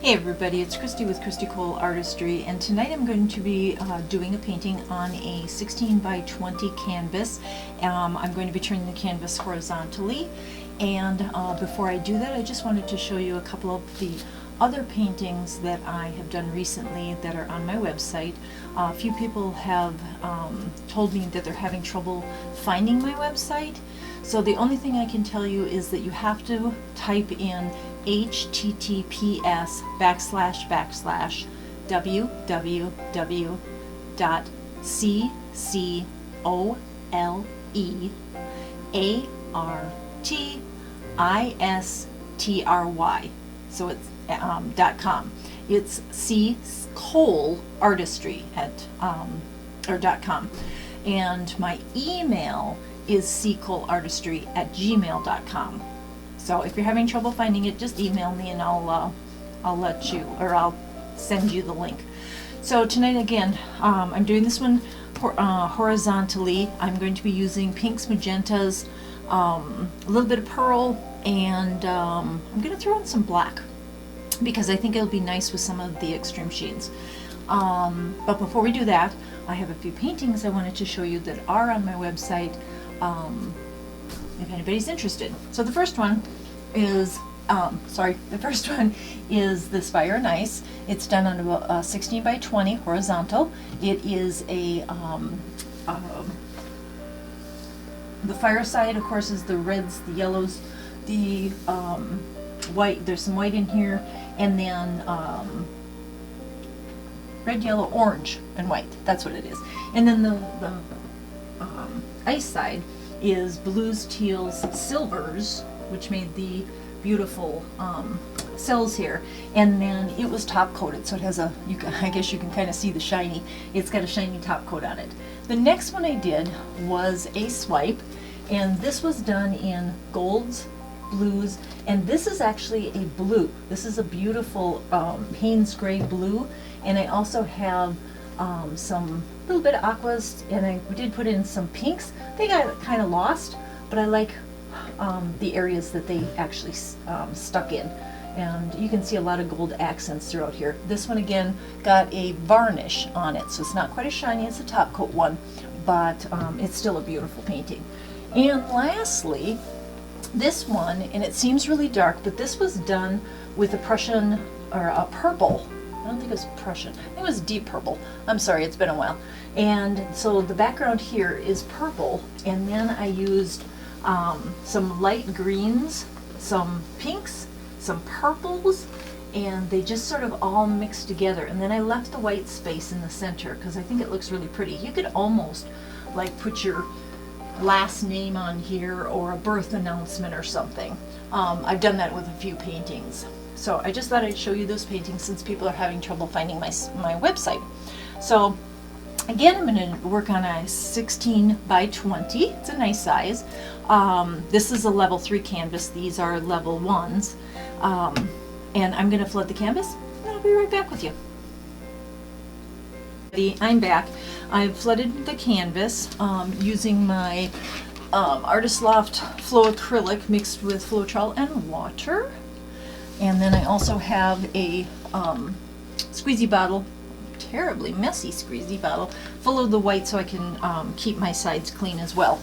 Hey everybody, it's Christy with Christy Cole Artistry, and tonight I'm going to be doing a painting on a 16 by 20 canvas. I'm going to be turning the canvas horizontally, and before I do that I just wanted to show you a couple of the other paintings that I have done recently that are on my website. A few people have told me that they're having trouble finding my website, so the only thing I can tell you is that you have to type in https://www.ccoleartistry. So it's .com. It's C Cole Artistry at .com, and my email is ccoleartistry@gmail.com. So if you're having trouble finding it, just email me and I'll send you the link. So tonight again, I'm doing this one horizontally. I'm going to be using pinks, magentas, a little bit of pearl, and I'm going to throw in some black because I think it'll be nice with some of the extreme shades. But before we do that, I have a few paintings I wanted to show you that are on my website, if anybody's interested. So the first one is this Fire and Ice. It's done on a 16 by 20 horizontal. It is a the fire side, of course, is the reds, the yellows, the white. There's some white in here, and then red, yellow, orange, and white. That's what it is. And then the ice side is blues, teals, silvers, which made the beautiful cells here, and then it was top coated, so it has I guess you can kind of see the shiny. It's got a shiny top coat on it. The next one I did was a swipe, and this was done in golds, blues, and this is actually a blue. This is a beautiful Payne's gray blue, and I also have some little bit of aquas, and I did put in some pinks. They got kind of lost, but I like the areas that they actually stuck in, and you can see a lot of gold accents throughout here. This one again got a varnish on it, so it's not quite as shiny as the top coat one, but it's still a beautiful painting. And lastly, this one, and it seems really dark, but this was done with a Prussian, or a purple. I don't think it was Prussian. I think it was deep purple. I'm sorry, it's been a while. And so the background here is purple, and then I used some light greens, some pinks, some purples, and they just sort of all mixed together. And then I left the white space in the center because I think it looks really pretty. You could almost like put your last name on here or a birth announcement or something. I've done that with a few paintings. So I just thought I'd show you those paintings since people are having trouble finding my website. So again, I'm going to work on a 16 by 20. It's a nice size. This is a level 3 canvas. These are level 1s. And I'm going to flood the canvas, and I'll be right back with you. I'm back. I've flooded the canvas using my Artist Loft Flow Acrylic mixed with Floetrol and water. And then I also have a squeezy bottle, terribly messy squeezy bottle, full of the white so I can keep my sides clean as well.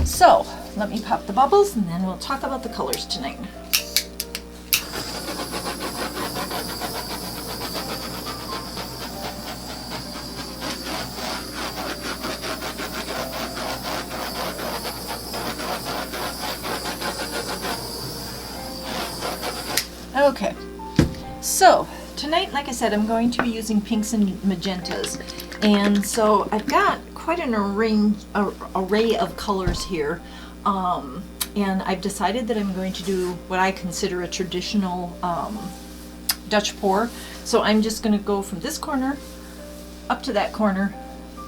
So let me pop the bubbles, and then we'll talk about the colors tonight. Okay, so tonight, like I said, I'm going to be using pinks and magentas, and so I've got quite an array of colors here, and I've decided that I'm going to do what I consider a traditional Dutch pour. So I'm just going to go from this corner up to that corner,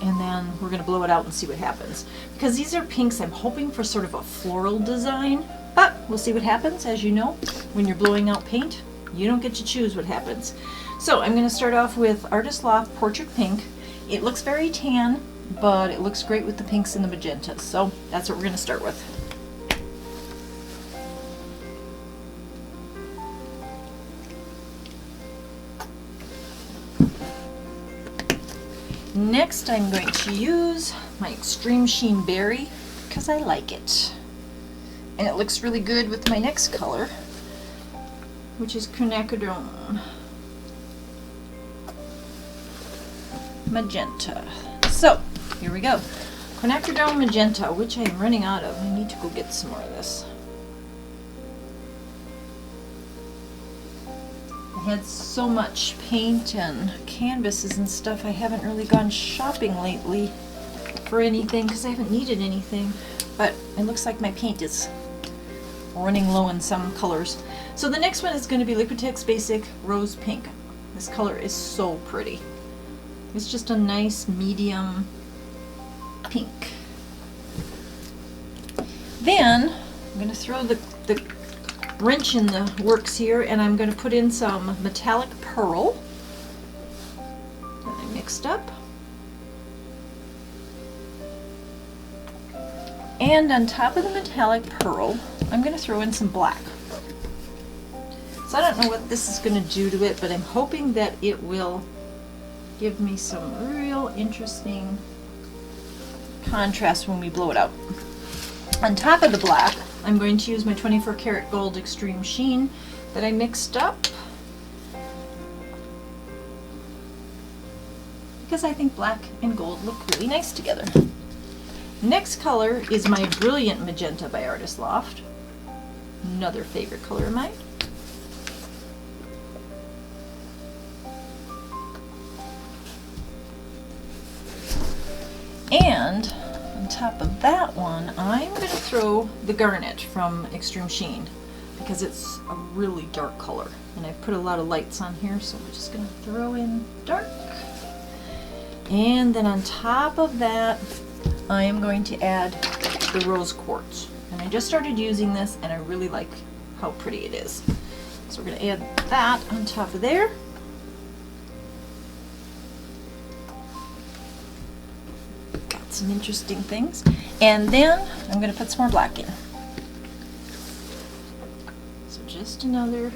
and then we're going to blow it out and see what happens. Because these are pinks, I'm hoping for sort of a floral design, but we'll see what happens. As you know, when you're blowing out paint, you don't get to choose what happens. So I'm going to start off with Artist Loft Portrait Pink. It looks very tan, but it looks great with the pinks and the magentas. So that's what we're going to start with. Next I'm going to use my Extreme Sheen Berry because I like it. And it looks really good with my next color, which is Quinacridone Magenta. So, here we go. Quinacridone Magenta, which I am running out of. I need to go get some more of this. I had so much paint and canvases and stuff, I haven't really gone shopping lately for anything because I haven't needed anything. But it looks like my paint is running low in some colors. So the next one is going to be Liquitex Basic Rose Pink. This color is so pretty. It's just a nice medium pink. Then I'm going to throw the wrench in the works here, and I'm going to put in some metallic pearl that I mixed up. And on top of the metallic pearl, I'm going to throw in some black. So I don't know what this is going to do to it, but I'm hoping that it will give me some real interesting contrast when we blow it out. On top of the black, I'm going to use my 24 karat gold Extreme Sheen that I mixed up because I think black and gold look really nice together. Next color is my Brilliant Magenta by Artist Loft. Another favorite color of mine. And on top of that one, I'm going to throw the Garnet from Extreme Sheen because it's a really dark color. And I've put a lot of lights on here, so we're just going to throw in dark. And then on top of that, I am going to add the Rose Quartz. And I just started using this, and I really like how pretty it is. So we're going to add that on top of there. Got some interesting things. And then I'm going to put some more black in. So just another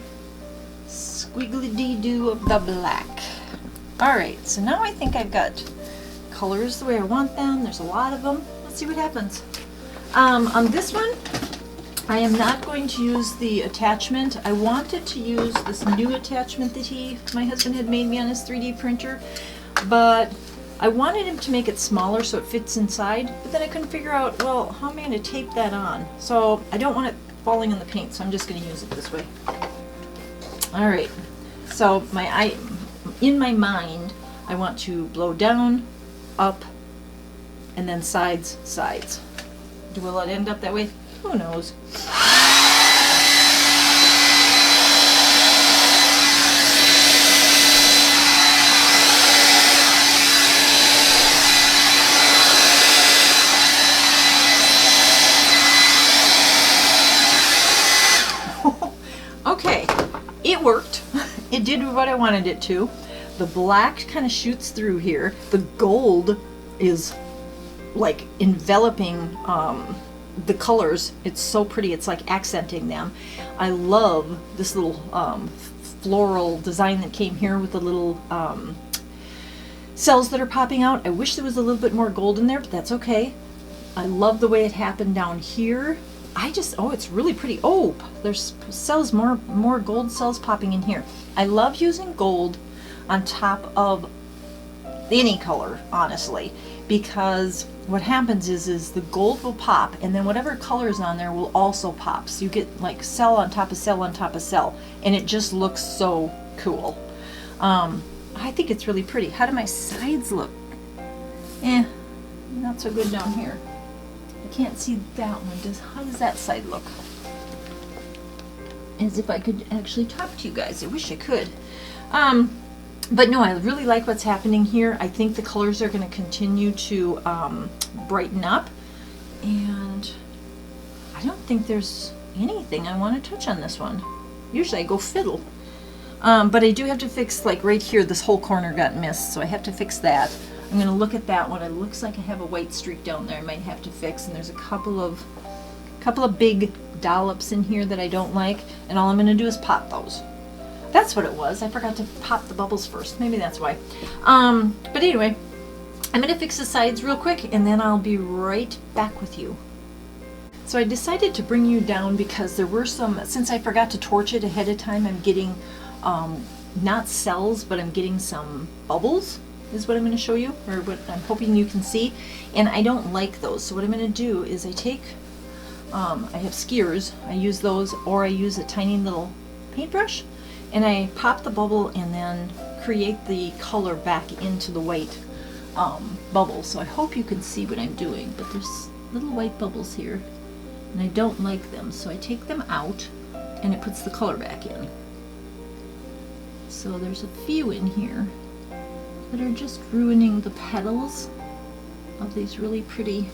squiggly-dee-doo of the black. Alright, so now I think I've got colors the way I want them. There's a lot of them. Let's see what happens. On this one, I am not going to use the attachment. I wanted to use this new attachment that my husband had made me on his 3D printer, but I wanted him to make it smaller so it fits inside, but then I couldn't figure out, well, how am I going to tape that on? So I don't want it falling in the paint, so I'm just going to use it this way. Alright, so in my mind, I want to blow down, up, and then sides, sides. Will it end up that way? Who knows? Okay, it worked. It did what I wanted it to. The black kind of shoots through here. The gold is like enveloping the colors. It's so pretty. It's like accenting them. I love this little floral design that came here with the little cells that are popping out. I wish there was a little bit more gold in there, but that's okay. I love the way it happened down here. Oh, it's really pretty. Oh, there's cells, more gold cells popping in here. I love using gold on top of any color, honestly, because what happens is the gold will pop, and then whatever color is on there will also pop. So you get like cell on top of cell on top of cell, and it just looks so cool. I think it's really pretty. How do my sides look? Not so good down here. I can't see that one. How does that side look? As if I could actually talk to you guys. I wish I could. But no, I really like what's happening here. I think the colors are going to continue to brighten up, and I don't think there's anything I want to touch on this one. Usually I go fiddle. But I do have to fix, like right here, this whole corner got missed, so I have to fix that. I'm going to look at that one. It looks like I have a white streak down there I might have to fix, and there's a couple of big dollops in here that I don't like, and all I'm going to do is pop those. That's what it was. I forgot to pop the bubbles first. Maybe that's why. But anyway, I'm going to fix the sides real quick and then I'll be right back with you. So I decided to bring you down because there were some, since I forgot to torch it ahead of time, I'm getting not cells, but I'm getting some bubbles is what I'm going to show you, or what I'm hoping you can see, and I don't like those. So what I'm going to do is I take, I have skiers, I use those, or I use a tiny little paintbrush, and I pop the bubble and then create the color back into the white bubbles. So I hope you can see what I'm doing, but there's little white bubbles here, and I don't like them, so I take them out and it puts the color back in. So there's a few in here that are just ruining the petals of these really pretty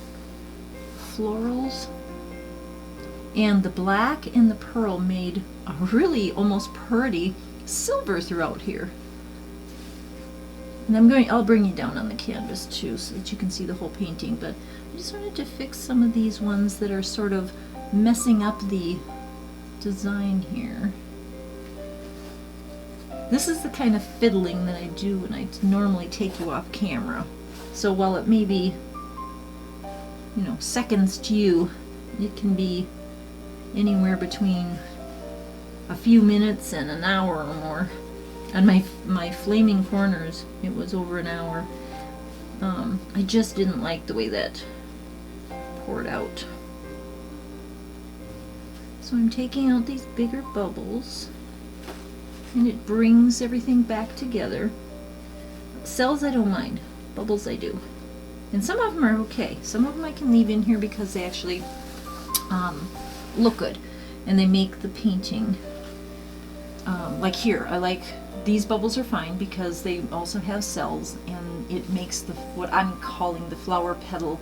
florals. And the black and the pearl made a really almost pretty silver throughout here. And I'll bring you down on the canvas too so that you can see the whole painting, but I just wanted to fix some of these ones that are sort of messing up the design here. This is the kind of fiddling that I do when I normally take you off camera. So while it may be, you know, seconds to you, it can be anywhere between a few minutes and an hour or more. On my flaming corners, it was over an hour. I just didn't like the way that poured out. So I'm taking out these bigger bubbles, and it brings everything back together. Cells I don't mind, bubbles I do. And some of them are okay. Some of them I can leave in here because they actually look good, and they make the painting, like here, I like these bubbles are fine because they also have cells, and it makes the, what I'm calling the flower petal,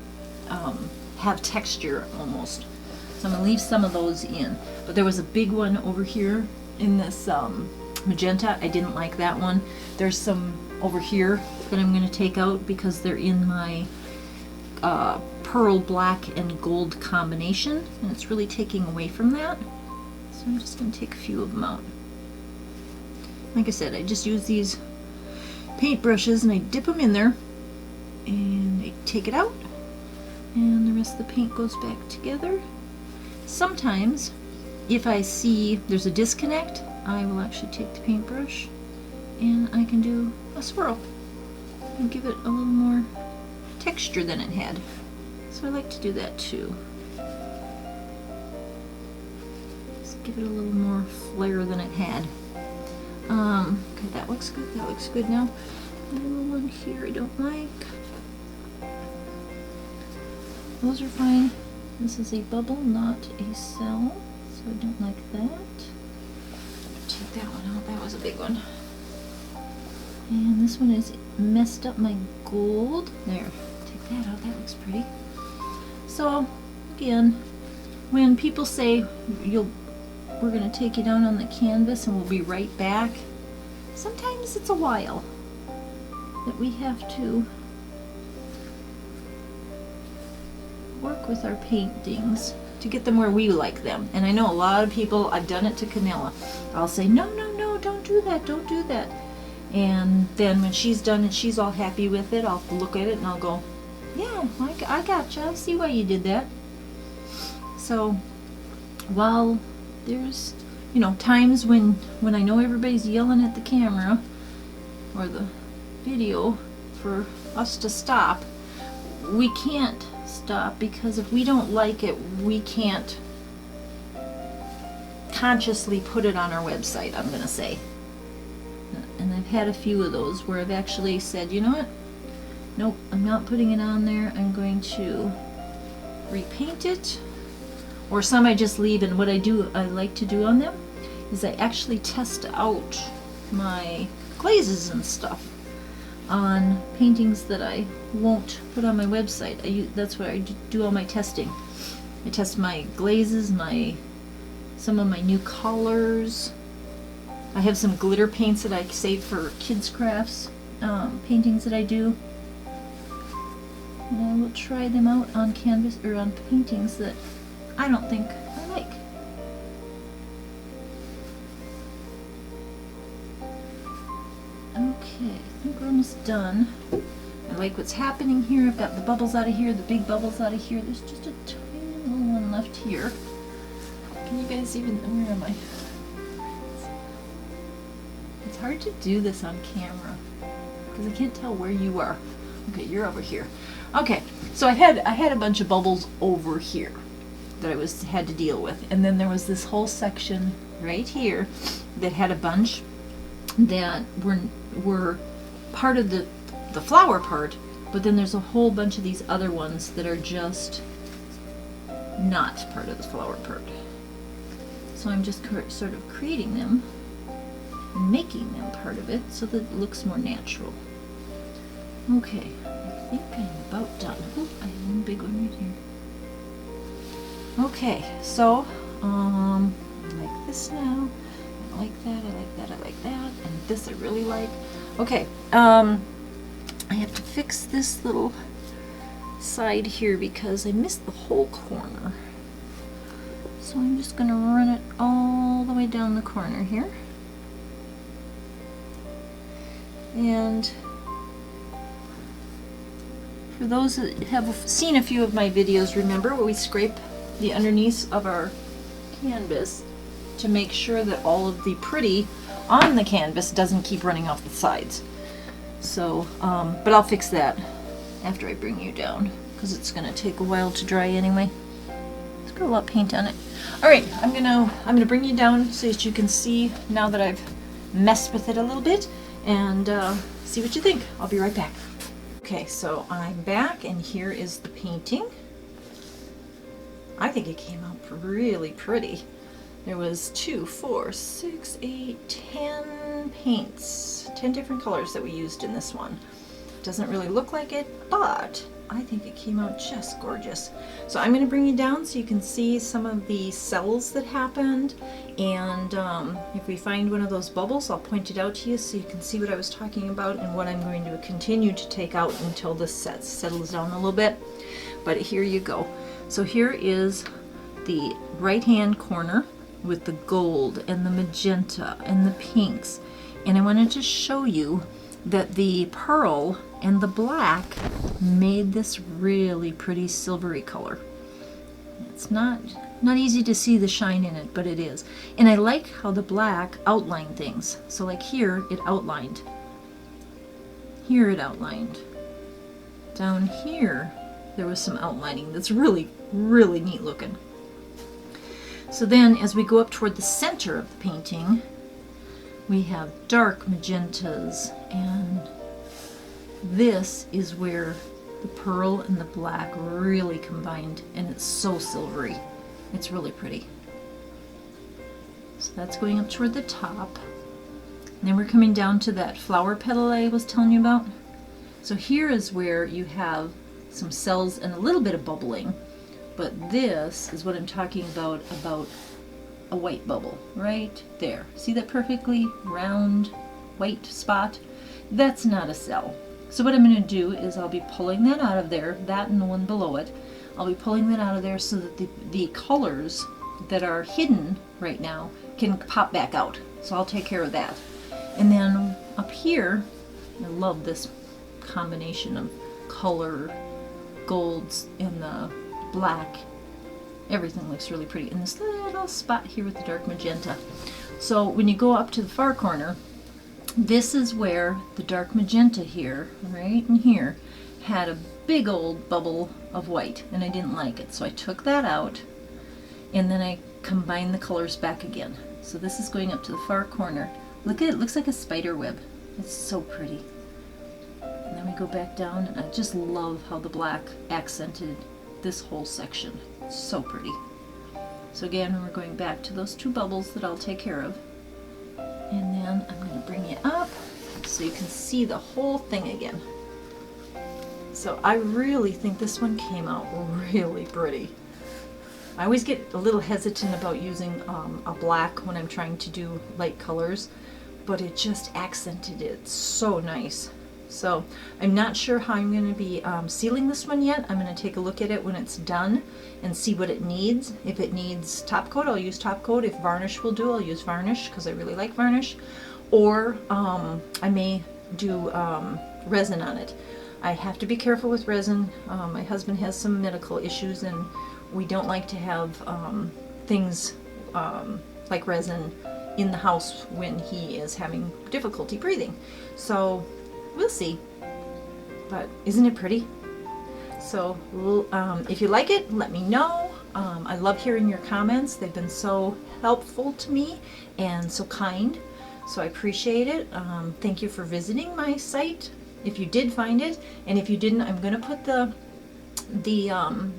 have texture almost. So I'm going to leave some of those in. But there was a big one over here in this magenta. I didn't like that one. There's some over here that I'm going to take out because they're in my pearl black and gold combination, and it's really taking away from that. So I'm just going to take a few of them out. Like I said, I just use these paint brushes and I dip them in there and I take it out, and the rest of the paint goes back together. Sometimes if I see there's a disconnect, I will actually take the paintbrush and I can do a swirl and give it a little more texture than it had. So I like to do that too. Just give it a little more flair than it had. Okay, that looks good. That looks good now. The little one here I don't like. Those are fine. This is a bubble, not a cell, so I don't like that. Take that one out. That was a big one. And this one is messed up my gold. There. Take that out. That looks pretty. So again, when people say we're going to take you down on the canvas and we'll be right back, sometimes it's a while that we have to work with our paintings to get them where we like them. And I know a lot of people, I've done it to Camilla. I'll say, no, no, no, don't do that, don't do that. And then when she's done and she's all happy with it, I'll look at it and I'll go, yeah, I gotcha, I see why you did that. So while there's, you know, times when I know everybody's yelling at the camera or the video for us to stop, we can't stop, because if we don't like it, we can't consciously put it on our website, I'm going to say. And I've had a few of those where I've actually said, you know what, nope, I'm not putting it on there, I'm going to repaint it. Or some I just leave, and what I like to do on them is I actually test out my glazes and stuff on paintings that I won't put on my website. That's where I do all my testing. I test my glazes, some of my new colors. I have some glitter paints that I save for kids crafts, paintings that I do. And I will try them out on canvas or on paintings that I don't think I like. Okay, I think we're almost done. And like what's happening here. I've got the bubbles out of here, the big bubbles out of here. There's just a tiny little one left here. Can you guys even, where am I? It's hard to do this on camera because I can't tell where you are. Okay, you're over here. Okay, so I had a bunch of bubbles over here that I had to deal with, and then there was this whole section right here that had a bunch that were part of the flower part, but then there's a whole bunch of these other ones that are just not part of the flower part. So I'm just sort of creating them and making them part of it so that it looks more natural. Okay, I think I'm about done. Oh, I have one big one right here. Okay, so I like this now. I like that, I like that, I like that, and this I really like. Okay, I have to fix this little side here because I missed the whole corner. So I'm just going to run it all the way down the corner here. And for those that have seen a few of my videos, remember where we scrape the underneath of our canvas to make sure that all of the pretty on the canvas doesn't keep running off the sides. So, but I'll fix that after I bring you down because it's going to take a while to dry anyway. It's got a lot of paint on it. All right, I'm gonna bring you down so that you can see now that I've messed with it a little bit and see what you think. I'll be right back. Okay, so I'm back and here is the painting. I think it came out really pretty. There was 2, 4, 6, 8, 10 paints, 10 different colors that we used in this one. Doesn't really look like it, but I think it came out just gorgeous. So I'm going to bring you down so you can see some of the cells that happened, and if we find one of those bubbles, I'll point it out to you so you can see what I was talking about and what I'm going to continue to take out until this settles down a little bit. But here you go. So here is the right hand corner with the gold and the magenta and the pinks, and I wanted to show you that the pearl and the black made this really pretty silvery color. It's not easy to see the shine in it, but it is. And I like how the black outlined things. So like here it outlined, here it outlined, down here there was some outlining that's really neat looking. So then as we go up toward the center of the painting, we have dark magentas, and this is where the pearl and the black really combined, and it's so silvery. It's really pretty. So that's going up toward the top. And then we're coming down to that flower petal I was telling you about. So here is where you have some cells and a little bit of bubbling, but this is what I'm talking about a white bubble right there. See that perfectly round white spot? That's not a cell. So what I'm going to do is I'll be pulling that out of there, that and the one below it. I'll be pulling that out of there so that the colors that are hidden right now can pop back out. So I'll take care of that. And then up here, I love this combination of color, golds and the black. Everything looks really pretty. And this little spot here with the dark magenta. So when you go up to the far corner, this is where the dark magenta here, right in here, had a big old bubble of white, and I didn't like it. So I took that out, and then I combined the colors back again. So this is going up to the far corner. Look at it, looks like a spider web. It's so pretty. And then we go back down, and I just love how the black accented this whole section. It's so pretty. So again, we're going back to those two bubbles that I'll take care of. And then I'm going to bring it up so you can see the whole thing again. So I really think this one came out really pretty. I always get a little hesitant about using a black when I'm trying to do light colors, but it just accented it so nice. So I'm not sure how I'm going to be sealing this one yet. I'm going to take a look at it when it's done and see what it needs. If it needs top coat, I'll use top coat. If varnish will do, I'll use varnish because I really like varnish. Or I may do resin on it. I have to be careful with resin. My husband has some medical issues, and we don't like to have things like resin in the house when he is having difficulty breathing. So we'll see. But isn't it pretty? So if you like it, let me know. I love hearing your comments. They've been so helpful to me and so kind. So I appreciate it. Thank you for visiting my site if you did find it. And if you didn't, I'm going to put the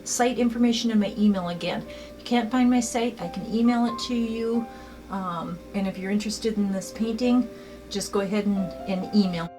site information in my email again. If you can't find my site, I can email it to you. And if you're interested in this painting, just go ahead and email.